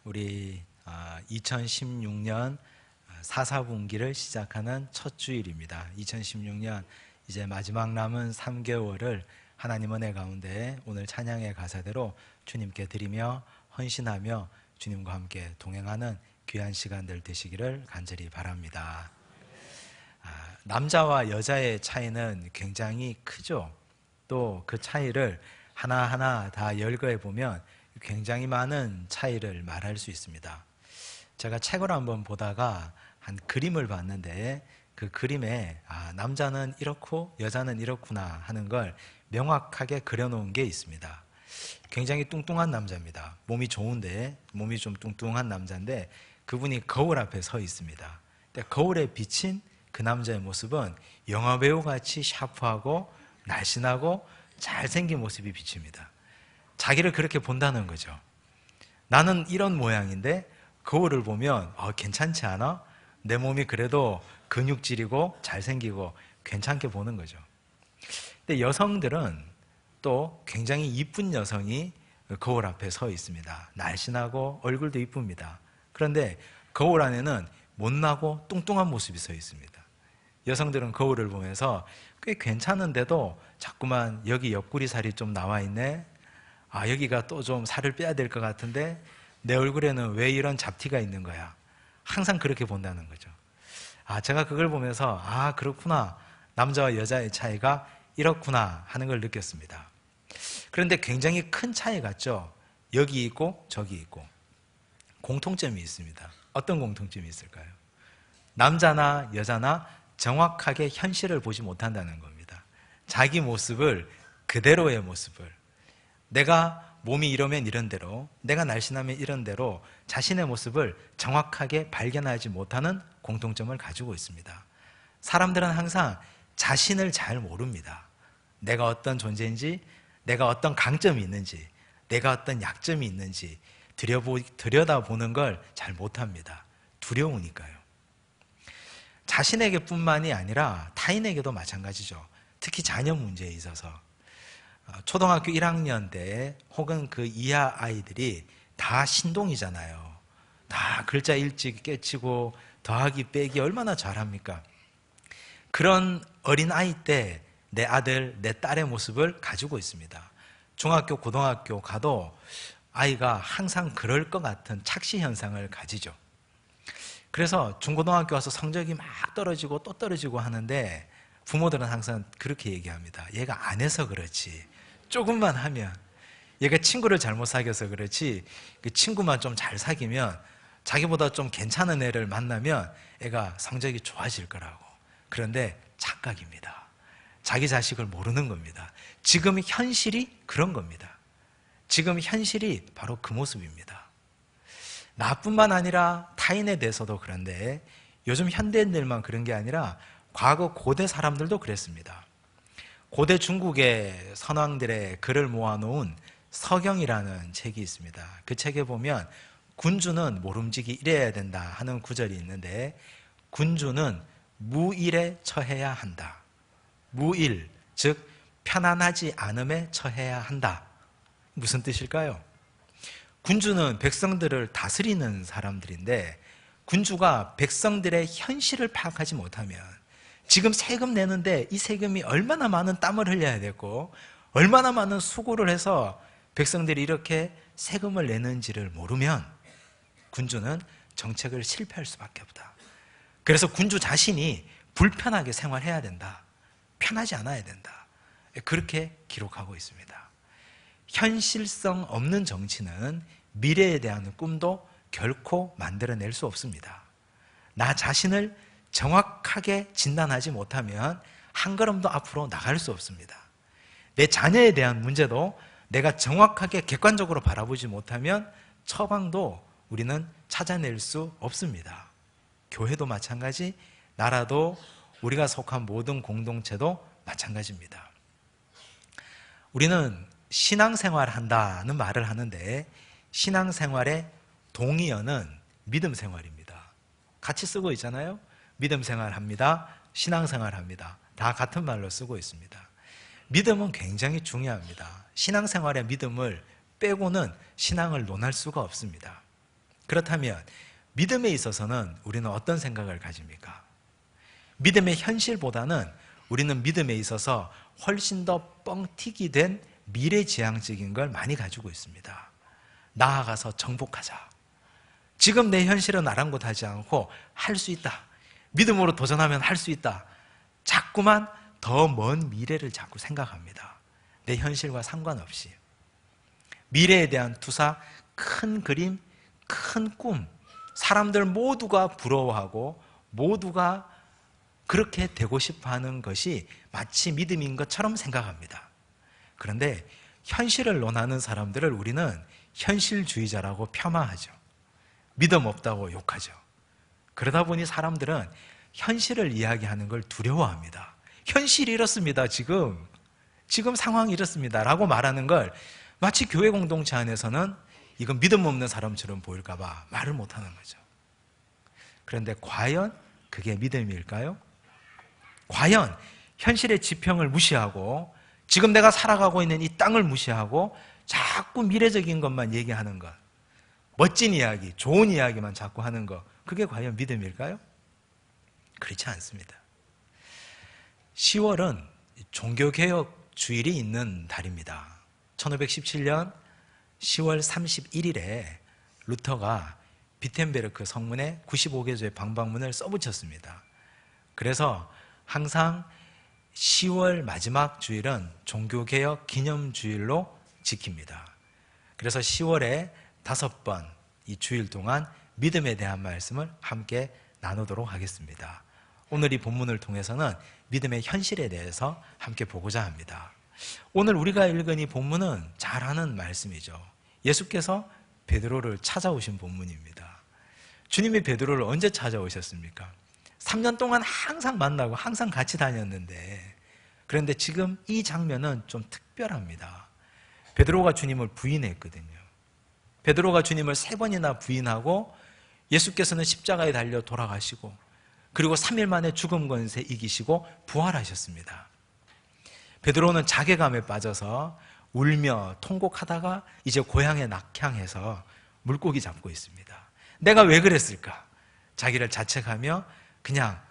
우리 2016년 4분기를 시작하는 첫 주일입니다. 2016년 이제 마지막 남은 3개월을 하나님 은혜 가운데 오늘 찬양의 가사대로 주님께 드리며 헌신하며 주님과 함께 동행하는 귀한 시간들 되시기를 간절히 바랍니다. 남자와 여자의 차이는 굉장히 크죠. 또 그 차이를 하나하나 다 열거해 보면 굉장히 많은 차이를 말할 수 있습니다. 제가 책을 한번 보다가 한 그림을 봤는데 그 그림에 남자는 이렇고 여자는 이렇구나 하는 걸 명확하게 그려놓은 게 있습니다. 굉장히 뚱뚱한 남자입니다. 몸이 좋은데 몸이 좀 뚱뚱한 남자인데 그분이 거울 앞에 서 있습니다. 근데 거울에 비친 그 남자의 모습은 영화배우같이 샤프하고 날씬하고 잘생긴 모습이 비칩니다. 자기를 그렇게 본다는 거죠. 나는 이런 모양인데 거울을 보면 괜찮지 않아? 내 몸이 그래도 근육질이고 잘생기고 괜찮게 보는 거죠. 근데 여성들은 또 굉장히 이쁜 여성이 거울 앞에 서 있습니다. 날씬하고 얼굴도 이쁩니다. 그런데 거울 안에는 못나고 뚱뚱한 모습이 서 있습니다. 여성들은 거울을 보면서 꽤 괜찮은데도 자꾸만 여기 옆구리 살이 좀 나와 있네. 여기가 또 좀 살을 빼야 될 것 같은데 내 얼굴에는 왜 이런 잡티가 있는 거야? 항상 그렇게 본다는 거죠. 제가 그걸 보면서 그렇구나. 남자와 여자의 차이가 이렇구나 하는 걸 느꼈습니다. 그런데 굉장히 큰 차이 같죠? 여기 있고 저기 있고 공통점이 있습니다. 어떤 공통점이 있을까요? 남자나 여자나 정확하게 현실을 보지 못한다는 겁니다. 자기 모습을 그대로의 모습을 내가 몸이 이러면 이런 대로 내가 날씬하면 이런 대로 자신의 모습을 정확하게 발견하지 못하는 공통점을 가지고 있습니다. 사람들은 항상 자신을 잘 모릅니다. 내가 어떤 존재인지 내가 어떤 강점이 있는지 내가 어떤 약점이 있는지 들여다보는 걸 잘 못합니다. 두려우니까요. 자신에게 뿐만이 아니라 타인에게도 마찬가지죠. 특히 자녀 문제에 있어서 초등학교 1학년 때 혹은 그 이하 아이들이 다 신동이잖아요. 다 글자 읽기 깨치고 더하기 빼기 얼마나 잘합니까? 그런 어린아이 때 내 아들, 내 딸의 모습을 가지고 있습니다. 중학교, 고등학교 가도 아이가 항상 그럴 것 같은 착시 현상을 가지죠. 그래서 중고등학교 와서 성적이 막 떨어지고 또 떨어지고 하는데 부모들은 항상 그렇게 얘기합니다. 얘가 안 해서 그렇지. 조금만 하면 얘가 친구를 잘못 사귀어서 그렇지 그 친구만 좀 잘 사귀면 자기보다 좀 괜찮은 애를 만나면 애가 성적이 좋아질 거라고. 그런데 착각입니다. 자기 자식을 모르는 겁니다. 지금 현실이 그런 겁니다. 지금 현실이 바로 그 모습입니다. 나뿐만 아니라 타인에 대해서도 그런데 요즘 현대인들만 그런 게 아니라 과거 고대 사람들도 그랬습니다. 고대 중국의 선왕들의 글을 모아놓은 서경이라는 책이 있습니다. 그 책에 보면 군주는 모름지기 이래야 된다 하는 구절이 있는데 군주는 무일에 처해야 한다. 무일, 즉 편안하지 않음에 처해야 한다. 무슨 뜻일까요? 군주는 백성들을 다스리는 사람들인데 군주가 백성들의 현실을 파악하지 못하면 지금 세금 내는데 이 세금이 얼마나 많은 땀을 흘려야 되고 얼마나 많은 수고를 해서 백성들이 이렇게 세금을 내는지를 모르면 군주는 정책을 실패할 수밖에 없다. 그래서 군주 자신이 불편하게 생활해야 된다. 편하지 않아야 된다. 그렇게 기록하고 있습니다. 현실성 없는 정치는 미래에 대한 꿈도 결코 만들어낼 수 없습니다. 나 자신을 정확하게 진단하지 못하면 한 걸음도 앞으로 나갈 수 없습니다. 내 자녀에 대한 문제도 내가 정확하게 객관적으로 바라보지 못하면 처방도 우리는 찾아낼 수 없습니다. 교회도 마찬가지, 나라도 우리가 속한 모든 공동체도 마찬가지입니다. 우리는 신앙생활 한다는 말을 하는데 신앙생활의 동의어는 믿음생활입니다. 같이 쓰고 있잖아요. 믿음생활합니다. 신앙생활합니다. 다 같은 말로 쓰고 있습니다. 믿음은 굉장히 중요합니다. 신앙생활의 믿음을 빼고는 신앙을 논할 수가 없습니다. 그렇다면 믿음에 있어서는 우리는 어떤 생각을 가집니까? 믿음의 현실보다는 우리는 믿음에 있어서 훨씬 더 뻥튀기 된 미래지향적인 걸 많이 가지고 있습니다. 나아가서 정복하자. 지금 내 현실은 아랑곳하지 않고 할 수 있다. 믿음으로 도전하면 할 수 있다. 자꾸만 더 먼 미래를 자꾸 생각합니다. 내 현실과 상관없이. 미래에 대한 투사, 큰 그림, 큰 꿈, 사람들 모두가 부러워하고 모두가 그렇게 되고 싶어 하는 것이 마치 믿음인 것처럼 생각합니다. 그런데 현실을 논하는 사람들을 우리는 현실주의자라고 폄하하죠. 믿음 없다고 욕하죠. 그러다 보니 사람들은 현실을 이야기하는 걸 두려워합니다. 현실이 이렇습니다. 지금 상황이 이렇습니다 라고 말하는 걸 마치 교회 공동체 안에서는 이건 믿음 없는 사람처럼 보일까 봐 말을 못하는 거죠. 그런데 과연 그게 믿음일까요? 과연 현실의 지평을 무시하고 지금 내가 살아가고 있는 이 땅을 무시하고 자꾸 미래적인 것만 얘기하는 것, 멋진 이야기, 좋은 이야기만 자꾸 하는 것, 그게 과연 믿음일까요? 그렇지 않습니다. 10월은 종교개혁 주일이 있는 달입니다. 1517년 10월 31일에 루터가 비텐베르크 성문에 95개조의 방방문을 써붙였습니다. 그래서 항상 10월 마지막 주일은 종교개혁 기념주일로 지킵니다. 그래서 10월에 5번 이 주일 동안 믿음에 대한 말씀을 함께 나누도록 하겠습니다. 오늘 이 본문을 통해서는 믿음의 현실에 대해서 함께 보고자 합니다. 오늘 우리가 읽은 이 본문은 잘 아는 말씀이죠. 예수께서 베드로를 찾아오신 본문입니다. 주님이 베드로를 언제 찾아오셨습니까? 3년 동안 항상 만나고 항상 같이 다녔는데, 그런데 지금 이 장면은 좀 특별합니다. 베드로가 주님을 부인했거든요. 베드로가 주님을 3번이나 부인하고 예수께서는 십자가에 달려 돌아가시고 그리고 3일 만에 죽음 권세 이기시고 부활하셨습니다. 베드로는 자괴감에 빠져서 울며 통곡하다가 이제 고향에 낙향해서 물고기 잡고 있습니다. 내가 왜 그랬을까? 자기를 자책하며 그냥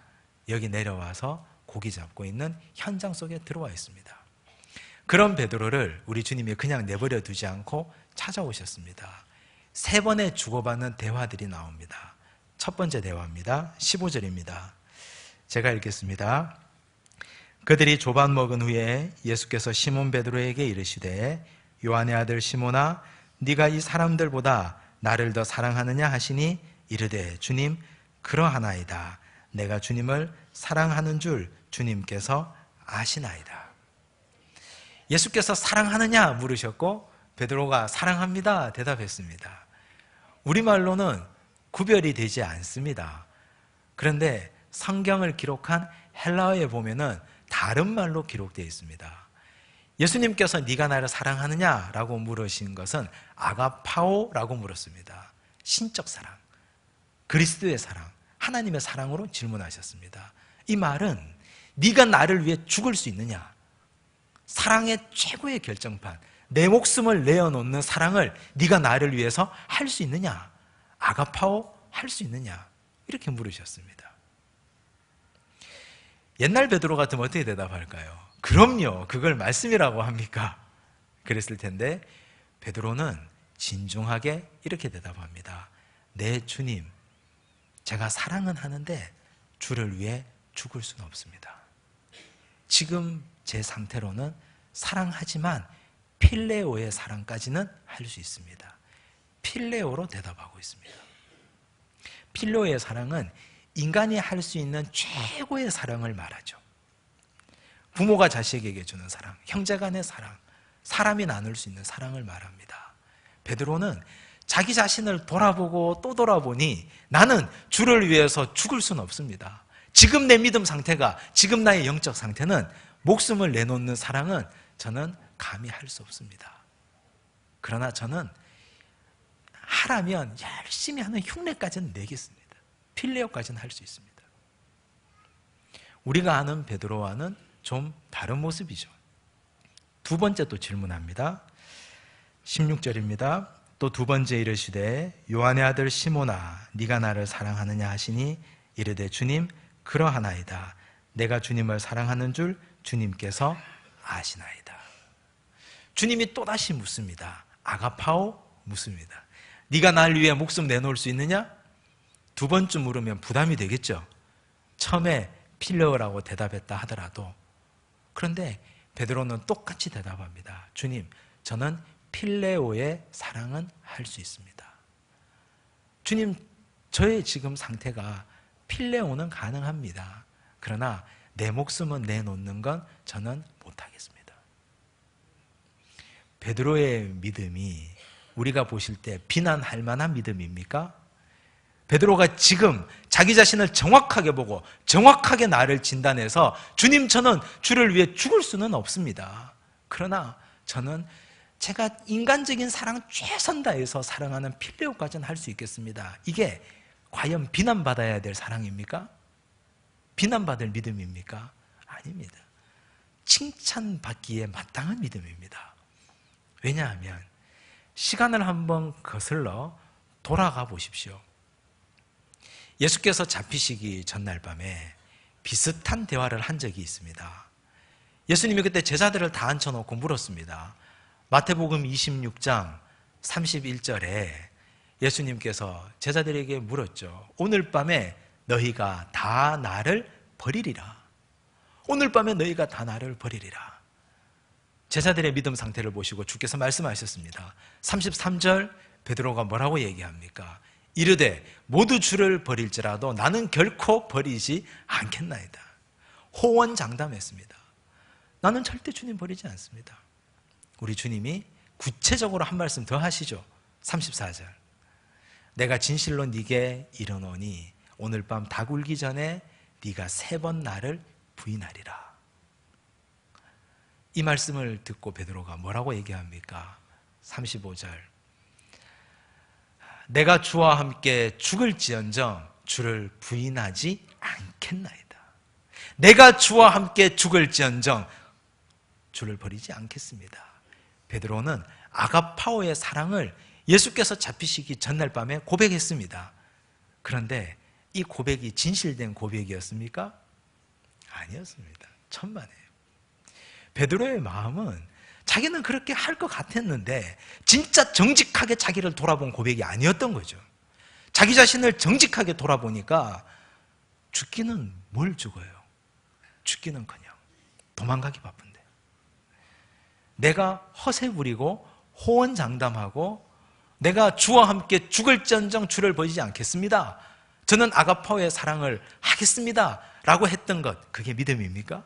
여기 내려와서 고기 잡고 있는 현장 속에 들어와 있습니다. 그런 베드로를 우리 주님이 그냥 내버려 두지 않고 찾아오셨습니다. 3번의 주고받는 대화들이 나옵니다. 첫 번째 대화입니다. 15절입니다. 제가 읽겠습니다. 그들이 조반 먹은 후에 예수께서 시몬 베드로에게 이르시되 요한의 아들 시몬아 네가 이 사람들보다 나를 더 사랑하느냐 하시니 이르되 주님 그러하나이다. 내가 주님을 사랑하는 줄 주님께서 아시나이다. 예수께서 사랑하느냐 물으셨고 베드로가 사랑합니다 대답했습니다. 우리말로는 구별이 되지 않습니다. 그런데 성경을 기록한 헬라어에 보면은 다른 말로 기록되어 있습니다. 예수님께서 네가 나를 사랑하느냐라고 물으신 것은 아가파오라고 물었습니다. 신적 사랑, 그리스도의 사랑, 하나님의 사랑으로 질문하셨습니다. 이 말은 네가 나를 위해 죽을 수 있느냐? 사랑의 최고의 결정판, 내 목숨을 내어놓는 사랑을 네가 나를 위해서 할 수 있느냐? 아가파오 할 수 있느냐? 이렇게 물으셨습니다. 옛날 베드로 같으면 어떻게 대답할까요? 그럼요, 그걸 말씀이라고 합니까? 그랬을 텐데 베드로는 진중하게 이렇게 대답합니다. 네 주님, 제가 사랑은 하는데 주를 위해 죽을 수는 없습니다. 지금 제 상태로는 사랑하지만 필레오의 사랑까지는 할 수 있습니다. 필레오로 대답하고 있습니다. 필레오의 사랑은 인간이 할 수 있는 최고의 사랑을 말하죠. 부모가 자식에게 주는 사랑, 형제 간의 사랑, 사람이 나눌 수 있는 사랑을 말합니다. 베드로는 자기 자신을 돌아보고 또 돌아보니 나는 주를 위해서 죽을 수는 없습니다. 지금 내 믿음 상태가, 지금 나의 영적 상태는 목숨을 내놓는 사랑은 저는 감히 할 수 없습니다. 그러나 저는 하라면 열심히 하는 흉내까지는 내겠습니다. 필레오까지는 할 수 있습니다. 우리가 아는 베드로와는 좀 다른 모습이죠. 두 번째 또 질문합니다. 16절입니다. 또 두 번째 이르시되 요한의 아들 시몬아 네가 나를 사랑하느냐 하시니 이르되 주님 그러하나이다. 내가 주님을 사랑하는 줄 주님께서 아시나이다. 주님이 또다시 묻습니다. 아가파오 묻습니다. 네가 날 위해 목숨 내놓을 수 있느냐? 두 번쯤 물으면 부담이 되겠죠. 처음에 필레오라고 대답했다 하더라도. 그런데 베드로는 똑같이 대답합니다. 주님, 저는 필레오의 사랑은 할 수 있습니다. 주님, 저의 지금 상태가 필레오는 가능합니다. 그러나 내 목숨은 내놓는 건 저는 못하겠습니다. 베드로의 믿음이 우리가 보실 때 비난할 만한 믿음입니까? 베드로가 지금 자기 자신을 정확하게 보고 정확하게 나를 진단해서 주님, 저는 주를 위해 죽을 수는 없습니다. 그러나 저는 제가 인간적인 사랑 최선 다해서 사랑하는 필레오까지는 할 수 있겠습니다. 이게 과연 비난받아야 될 사랑입니까? 비난받을 믿음입니까? 아닙니다. 칭찬받기에 마땅한 믿음입니다. 왜냐하면 시간을 한번 거슬러 돌아가 보십시오. 예수께서 잡히시기 전날 밤에 비슷한 대화를 한 적이 있습니다. 예수님이 그때 제자들을 다 앉혀놓고 물었습니다. 마태복음 26장 31절에 예수님께서 제자들에게 물었죠. 오늘 밤에 너희가 다 나를 버리리라. 오늘 밤에 너희가 다 나를 버리리라. 제자들의 믿음 상태를 보시고 주께서 말씀하셨습니다. 33절 베드로가 뭐라고 얘기합니까? 이르되 모두 주를 버릴지라도 나는 결코 버리지 않겠나이다. 호언장담했습니다. 나는 절대 주님 버리지 않습니다. 우리 주님이 구체적으로 한 말씀 더 하시죠. 34절 내가 진실로 네게 이르노니 오늘 밤 다 굴기 전에 네가 3번 나를 부인하리라. 이 말씀을 듣고 베드로가 뭐라고 얘기합니까? 35절 내가 주와 함께 죽을지언정 주를 부인하지 않겠나이다. 내가 주와 함께 죽을지언정 주를 버리지 않겠습니다. 베드로는 아가파오의 사랑을 예수께서 잡히시기 전날 밤에 고백했습니다. 그런데 이 고백이 진실된 고백이었습니까? 아니었습니다. 천만에요. 베드로의 마음은 자기는 그렇게 할 것 같았는데 진짜 정직하게 자기를 돌아본 고백이 아니었던 거죠. 자기 자신을 정직하게 돌아보니까 죽기는 뭘 죽어요? 죽기는커녕 도망가기 바쁜데 내가 허세 부리고 호언장담하고 내가 주와 함께 죽을지언정 주를 버리지 않겠습니다. 저는 아가파오의 사랑을 하겠습니다 라고 했던 것, 그게 믿음입니까?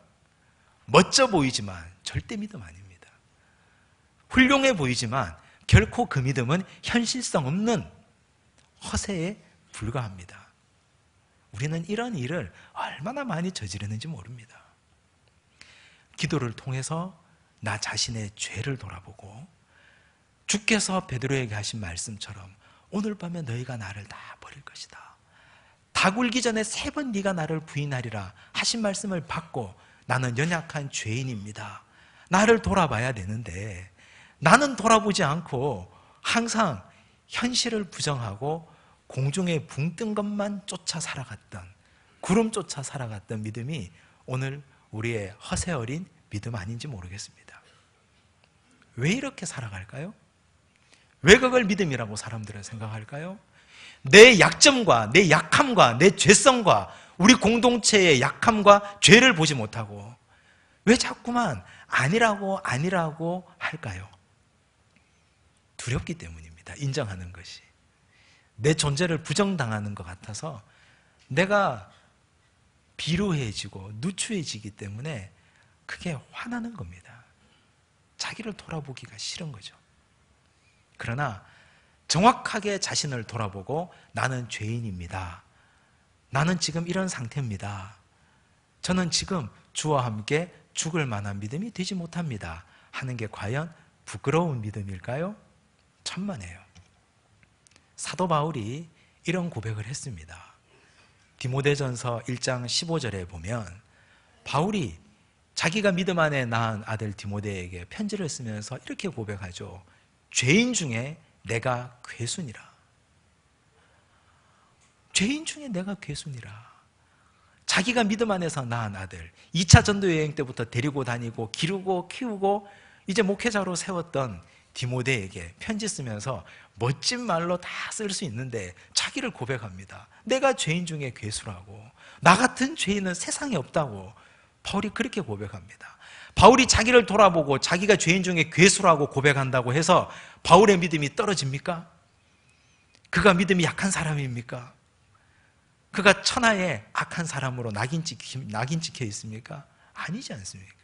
멋져 보이지만 절대 믿음 아닙니다. 훌륭해 보이지만 결코 그 믿음은 현실성 없는 허세에 불과합니다. 우리는 이런 일을 얼마나 많이 저지르는지 모릅니다. 기도를 통해서 나 자신의 죄를 돌아보고 주께서 베드로에게 하신 말씀처럼 오늘 밤에 너희가 나를 다 버릴 것이다. 다 굴기 전에 3번 네가 나를 부인하리라 하신 말씀을 받고 나는 연약한 죄인입니다. 나를 돌아봐야 되는데 나는 돌아보지 않고 항상 현실을 부정하고 공중에 붕 뜬 것만 쫓아 살아갔던, 구름 쫓아 살아갔던 믿음이 오늘 우리의 허세 어린 믿음 아닌지 모르겠습니다. 왜 이렇게 살아갈까요? 왜 그걸 믿음이라고 사람들은 생각할까요? 내 약점과 내 약함과 내 죄성과 우리 공동체의 약함과 죄를 보지 못하고 왜 자꾸만 아니라고 할까요? 두렵기 때문입니다. 인정하는 것이. 내 존재를 부정당하는 것 같아서 내가 비루해지고 누추해지기 때문에 그게 화나는 겁니다. 자기를 돌아보기가 싫은 거죠. 그러나 정확하게 자신을 돌아보고 나는 죄인입니다. 나는 지금 이런 상태입니다. 저는 지금 주와 함께 죽을 만한 믿음이 되지 못합니다. 하는 게 과연 부끄러운 믿음일까요? 천만에요. 사도 바울이 이런 고백을 했습니다. 디모데전서 1장 15절에 보면 바울이 자기가 믿음 안에 낳은 아들 디모데에게 편지를 쓰면서 이렇게 고백하죠. 죄인 중에 내가 괴순이라. 죄인 중에 내가 괴순이라. 자기가 믿음 안에서 낳은 아들, 2차 전도 여행 때부터 데리고 다니고 기르고 키우고 이제 목회자로 세웠던 디모데에게 편지 쓰면서 멋진 말로 다 쓸 수 있는데 자기를 고백합니다. 내가 죄인 중에 괴수라고, 나 같은 죄인은 세상에 없다고 바울이 그렇게 고백합니다. 바울이 자기를 돌아보고 자기가 죄인 중에 괴수라고 고백한다고 해서 바울의 믿음이 떨어집니까? 그가 믿음이 약한 사람입니까? 그가 천하의 악한 사람으로 낙인 찍혀 있습니까? 아니지 않습니까?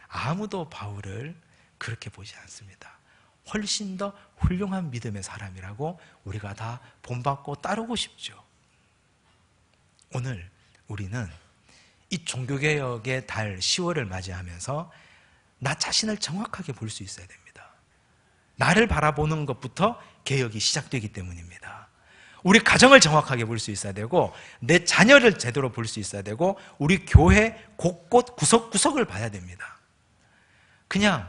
아무도 바울을 그렇게 보지 않습니다. 훨씬 더 훌륭한 믿음의 사람이라고 우리가 다 본받고 따르고 싶죠. 오늘 우리는 이 종교개혁의 달 10월을 맞이하면서 나 자신을 정확하게 볼 수 있어야 됩니다. 나를 바라보는 것부터 개혁이 시작되기 때문입니다. 우리 가정을 정확하게 볼 수 있어야 되고, 내 자녀를 제대로 볼 수 있어야 되고, 우리 교회 곳곳 구석구석을 봐야 됩니다. 그냥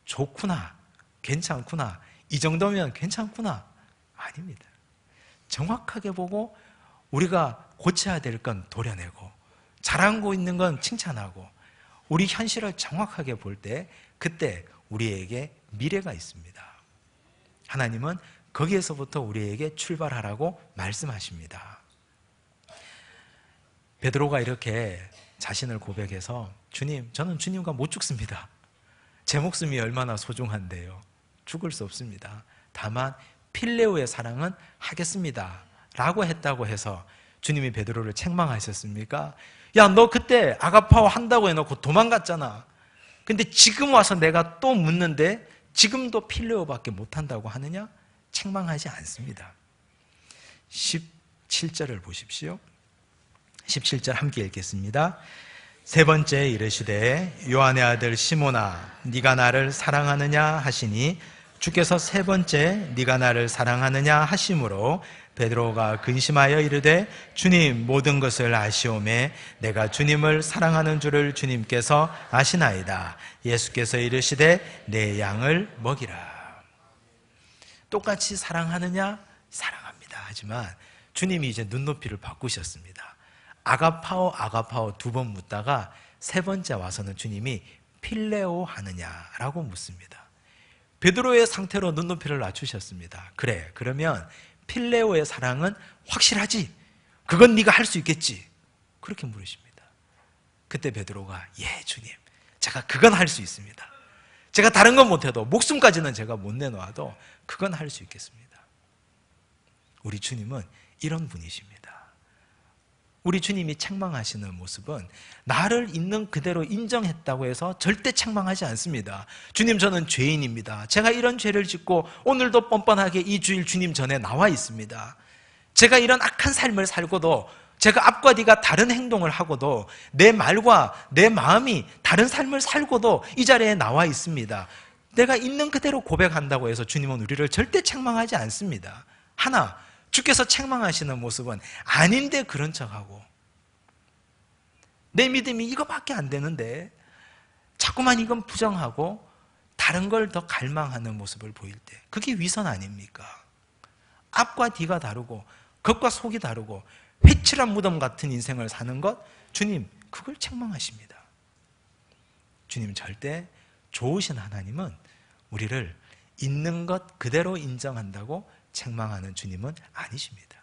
좋구나, 괜찮구나, 이 정도면 괜찮구나, 아닙니다. 정확하게 보고 우리가 고쳐야 될 건 도려내고, 잘하고 있는 건 칭찬하고, 우리 현실을 정확하게 볼 때 그때 우리에게 미래가 있습니다. 하나님은 거기에서부터 우리에게 출발하라고 말씀하십니다. 베드로가 이렇게 자신을 고백해서, 주님, 저는 주님과 못 죽습니다. 제 목숨이 얼마나 소중한데요. 죽을 수 없습니다. 다만 필레오의 사랑은 하겠습니다 라고 했다고 해서 주님이 베드로를 책망하셨습니까? 야, 너 그때 아가파오 한다고 해놓고 도망갔잖아. 근데 지금 와서 내가 또 묻는데 지금도 필레오밖에 못한다고 하느냐? 책망하지 않습니다. 17절을 보십시오. 17절 함께 읽겠습니다. 세 번째 이르시되 요한의 아들 시몬아, 네가 나를 사랑하느냐 하시니, 주께서 세 번째 네가 나를 사랑하느냐 하심으로 베드로가 근심하여 이르되, 주님, 모든 것을 아시오매 내가 주님을 사랑하는 줄을 주님께서 아시나이다. 예수께서 이르시되 내 양을 먹이라. 똑같이 사랑하느냐? 사랑합니다. 하지만 주님이 이제 눈높이를 바꾸셨습니다. 아가파오 두 번 묻다가 세 번째 와서는 주님이 필레오 하느냐라고 묻습니다. 베드로의 상태로 눈높이를 낮추셨습니다. 그래, 그러면 필레오의 사랑은 확실하지? 그건 네가 할 수 있겠지? 그렇게 물으십니다. 그때 베드로가, 예, 주님, 제가 그건 할 수 있습니다. 제가 다른 건 못해도, 목숨까지는 제가 못 내놓아도 그건 할 수 있겠습니다. 우리 주님은 이런 분이십니다. 우리 주님이 책망하시는 모습은 나를 있는 그대로 인정했다고 해서 절대 책망하지 않습니다. 주님, 저는 죄인입니다. 제가 이런 죄를 짓고 오늘도 뻔뻔하게 이 주일 주님 전에 나와 있습니다. 제가 이런 악한 삶을 살고도, 제가 앞과 뒤가 다른 행동을 하고도, 내 말과 내 마음이 다른 삶을 살고도 이 자리에 나와 있습니다. 내가 있는 그대로 고백한다고 해서 주님은 우리를 절대 책망하지 않습니다. 하나, 주께서 책망하시는 모습은 아닌데 그런 척하고, 내 믿음이 이거밖에 안 되는데 자꾸만 이건 부정하고 다른 걸 더 갈망하는 모습을 보일 때, 그게 위선 아닙니까? 앞과 뒤가 다르고 겉과 속이 다르고 회칠한 무덤 같은 인생을 사는 것, 주님 그걸 책망하십니다. 주님 절대, 좋으신 하나님은 우리를 있는 것 그대로 인정한다고 책망하는 주님은 아니십니다.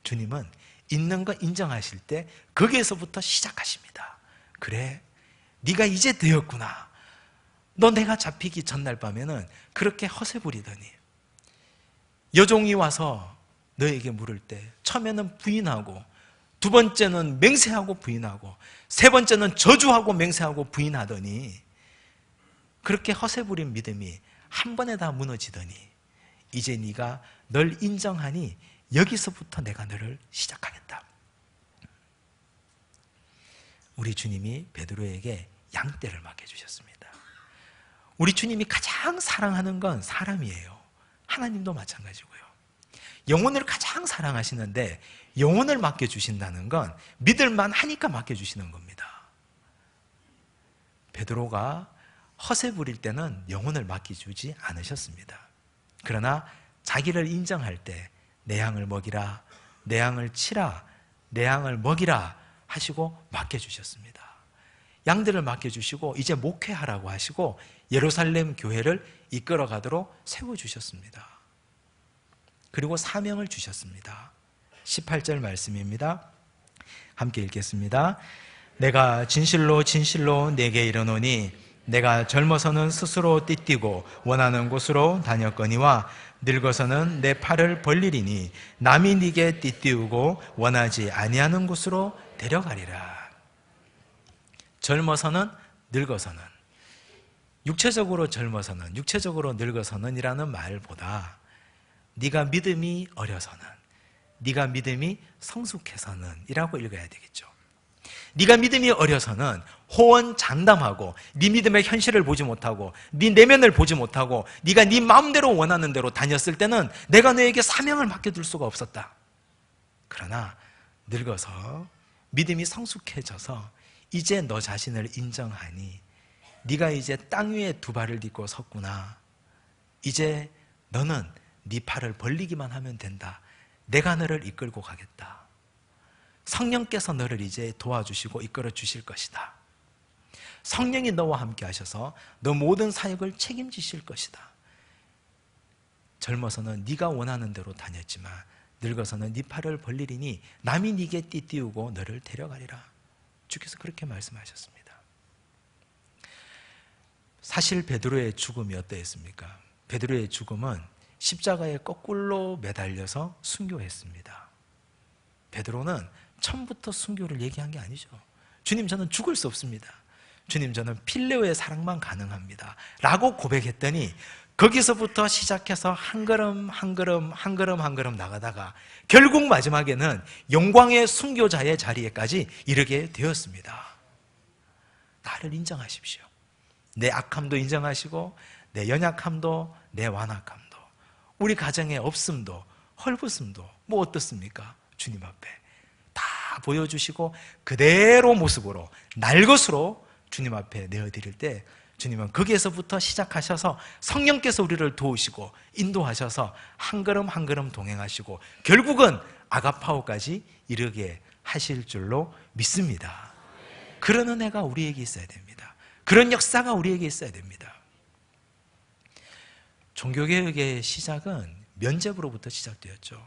주님은 있는 거 인정하실 때 거기에서부터 시작하십니다. 그래, 네가 이제 되었구나. 너 내가 잡히기 전날 밤에는 그렇게 허세 부리더니, 여종이 와서 너에게 물을 때 처음에는 부인하고, 두 번째는 맹세하고 부인하고, 세 번째는 저주하고 맹세하고 부인하더니, 그렇게 허세 부린 믿음이 한 번에 다 무너지더니 이제 네가 널 인정하니 여기서부터 내가 너를 시작하겠다. 우리 주님이 베드로에게 양떼를 맡겨주셨습니다. 우리 주님이 가장 사랑하는 건 사람이에요. 하나님도 마찬가지고요. 영혼을 가장 사랑하시는데 영혼을 맡겨주신다는 건 믿을만 하니까 맡겨주시는 겁니다. 베드로가 허세 부릴 때는 영혼을 맡겨주지 않으셨습니다. 그러나 자기를 인정할 때 내 양을 먹이라, 내 양을 치라, 내 양을 먹이라 하시고 맡겨주셨습니다. 양들을 맡겨주시고 이제 목회하라고 하시고 예루살렘 교회를 이끌어가도록 세워주셨습니다. 그리고 사명을 주셨습니다. 18절 말씀입니다. 함께 읽겠습니다. 내가 진실로 진실로 내게 이르노니 내가 젊어서는 스스로 띠뛰고 원하는 곳으로 다녔거니와 늙어서는 내 팔을 벌리리니 남이 네게 띠띠우고 원하지 아니하는 곳으로 데려가리라. 젊어서는 늙어서는, 육체적으로 젊어서는, 육체적으로 늙어서는 이라는 말보다 네가 믿음이 어려서는, 네가 믿음이 성숙해서는 이라고 읽어야 되겠죠. 네가 믿음이 어려서는 호언장담하고 네 믿음의 현실을 보지 못하고 네 내면을 보지 못하고 네가 네 마음대로 원하는 대로 다녔을 때는 내가 너에게 사명을 맡겨둘 수가 없었다. 그러나 늙어서 믿음이 성숙해져서 이제 너 자신을 인정하니 네가 이제 땅 위에 두 발을 딛고 섰구나. 이제 너는 네 팔을 벌리기만 하면 된다. 내가 너를 이끌고 가겠다. 성령께서 너를 이제 도와주시고 이끌어 주실 것이다. 성령이 너와 함께 하셔서 너 모든 사역을 책임지실 것이다. 젊어서는 네가 원하는 대로 다녔지만 늙어서는 네 팔을 벌리리니 남이 네게 띠띠우고 너를 데려가리라. 주께서 그렇게 말씀하셨습니다. 사실 베드로의 죽음이 어떠했습니까? 베드로의 죽음은 십자가에 거꾸로 매달려서 순교했습니다. 베드로는 처음부터 순교를 얘기한 게 아니죠. 주님, 저는 죽을 수 없습니다. 주님, 저는 필레오의 사랑만 가능합니다 라고 고백했더니 거기서부터 시작해서 한 걸음 한 걸음 한 걸음 한 걸음 나가다가 결국 마지막에는 영광의 순교자의 자리에까지 이르게 되었습니다. 나를 인정하십시오. 내 악함도 인정하시고 내 연약함도 내 완악함도 우리 가정의 없음도 헐벗음도 뭐 어떻습니까? 주님 앞에 다 보여주시고 그대로 모습으로 날 것으로 주님 앞에 내어드릴 때 주님은 거기에서부터 시작하셔서 성령께서 우리를 도우시고 인도하셔서 한 걸음 한 걸음 동행하시고 결국은 아가파오까지 이르게 하실 줄로 믿습니다. 그런 은혜가 우리에게 있어야 됩니다. 그런 역사가 우리에게 있어야 됩니다. 종교개혁의 시작은 면죄부로부터 시작되었죠.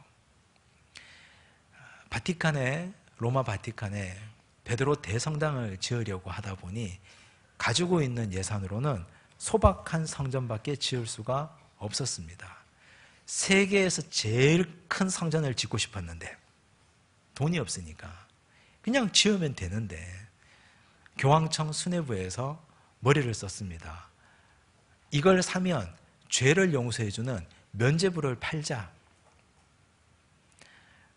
로마 바티칸에 베드로 대성당을 지으려고 하다 보니 가지고 있는 예산으로는 소박한 성전밖에 지을 수가 없었습니다. 세계에서 제일 큰 성전을 짓고 싶었는데 돈이 없으니까 그냥 지으면 되는데 교황청 수뇌부에서 머리를 썼습니다. 이걸 사면 죄를 용서해주는 면죄부를 팔자.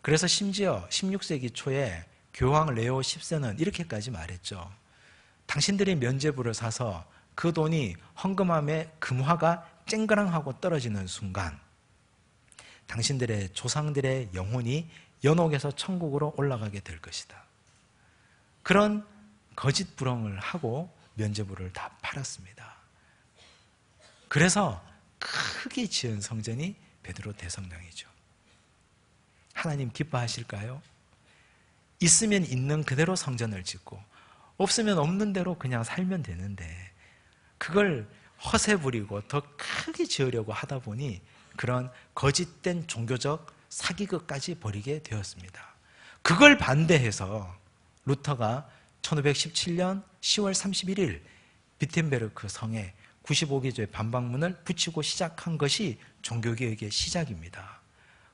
그래서 심지어 16세기 초에 교황 레오 10세는 이렇게까지 말했죠. 당신들이 면죄부를 사서 그 돈이 헌금함에 금화가 쨍그랑하고 떨어지는 순간 당신들의 조상들의 영혼이 연옥에서 천국으로 올라가게 될 것이다. 그런 거짓 부렁을 하고 면죄부를 다 팔았습니다. 그래서 크게 지은 성전이 베드로 대성당이죠. 하나님 기뻐하실까요? 있으면 있는 그대로 성전을 짓고 없으면 없는 대로 그냥 살면 되는데 그걸 허세 부리고 더 크게 지으려고 하다 보니 그런 거짓된 종교적 사기극까지 벌이게 되었습니다. 그걸 반대해서 루터가 1517년 10월 31일 비텐베르크 성에 95기조의 반박문을 붙이고 시작한 것이 종교개혁의 시작입니다.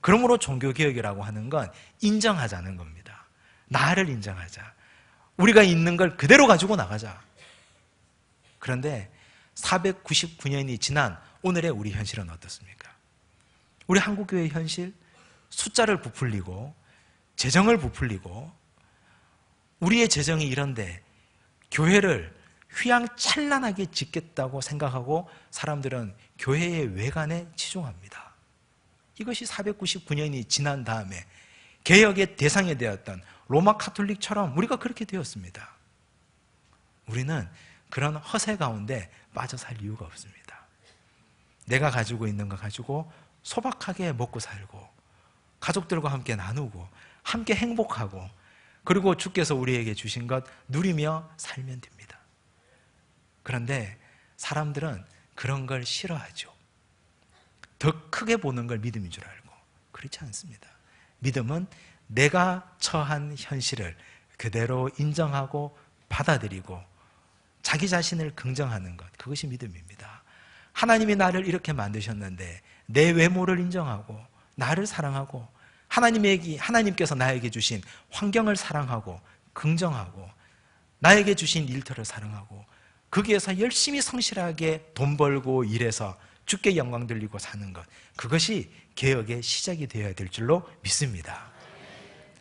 그러므로 종교개혁이라고 하는 건 인정하자는 겁니다. 나를 인정하자. 우리가 있는 걸 그대로 가지고 나가자. 그런데 499년이 지난 오늘의 우리 현실은 어떻습니까? 우리 한국교회의 현실, 숫자를 부풀리고 재정을 부풀리고 우리의 재정이 이런데 교회를 휘황찬란하게 짓겠다고 생각하고 사람들은 교회의 외관에 치중합니다. 이것이 499년이 지난 다음에 개혁의 대상이 되었던 로마 카톨릭처럼 우리가 그렇게 되었습니다. 우리는 그런 허세 가운데 빠져 살 이유가 없습니다. 내가 가지고 있는 거 가지고 소박하게 먹고 살고 가족들과 함께 나누고 함께 행복하고 그리고 주께서 우리에게 주신 것 누리며 살면 됩니다. 그런데 사람들은 그런 걸 싫어하죠. 더 크게 보는 걸 믿음인 줄 알고. 그렇지 않습니다. 믿음은 내가 처한 현실을 그대로 인정하고 받아들이고 자기 자신을 긍정하는 것, 그것이 믿음입니다. 하나님이 나를 이렇게 만드셨는데 내 외모를 인정하고 나를 사랑하고 하나님께서 나에게 주신 환경을 사랑하고 긍정하고 나에게 주신 일터를 사랑하고 거기에서 열심히 성실하게 돈 벌고 일해서 주께 영광 돌리고 사는 것, 그것이 개혁의 시작이 되어야 될 줄로 믿습니다.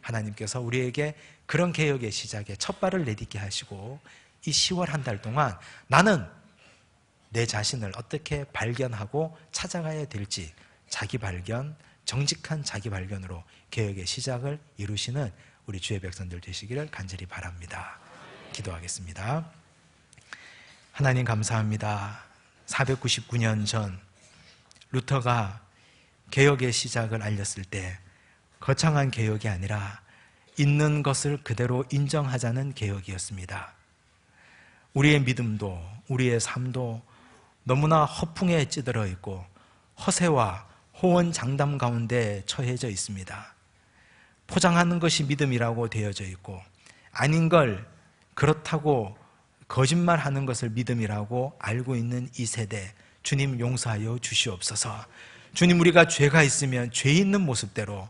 하나님께서 우리에게 그런 개혁의 시작에 첫 발을 내딛게 하시고 이 10월 한 달 동안 나는 내 자신을 어떻게 발견하고 찾아가야 될지 자기 발견, 정직한 자기 발견으로 개혁의 시작을 이루시는 우리 주의 백성들 되시기를 간절히 바랍니다. 기도하겠습니다. 하나님 감사합니다. 499년 전 루터가 개혁의 시작을 알렸을 때 거창한 개혁이 아니라 있는 것을 그대로 인정하자는 개혁이었습니다. 우리의 믿음도 우리의 삶도 너무나 허풍에 찌들어 있고 허세와 호언장담 가운데 처해져 있습니다. 포장하는 것이 믿음이라고 되어져 있고 아닌 걸 그렇다고 거짓말하는 것을 믿음이라고 알고 있는 이 세대, 주님 용서하여 주시옵소서. 주님, 우리가 죄가 있으면 죄 있는 모습대로,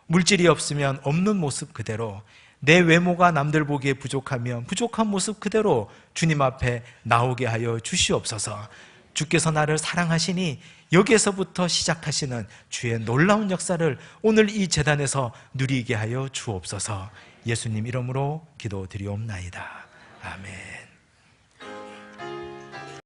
물질이 없으면 없는 모습 그대로, 내 외모가 남들 보기에 부족하면 부족한 모습 그대로 주님 앞에 나오게 하여 주시옵소서. 주께서 나를 사랑하시니 여기에서부터 시작하시는 주의 놀라운 역사를 오늘 이 제단에서 누리게 하여 주옵소서. 예수님 이름으로 기도드리옵나이다. 아멘.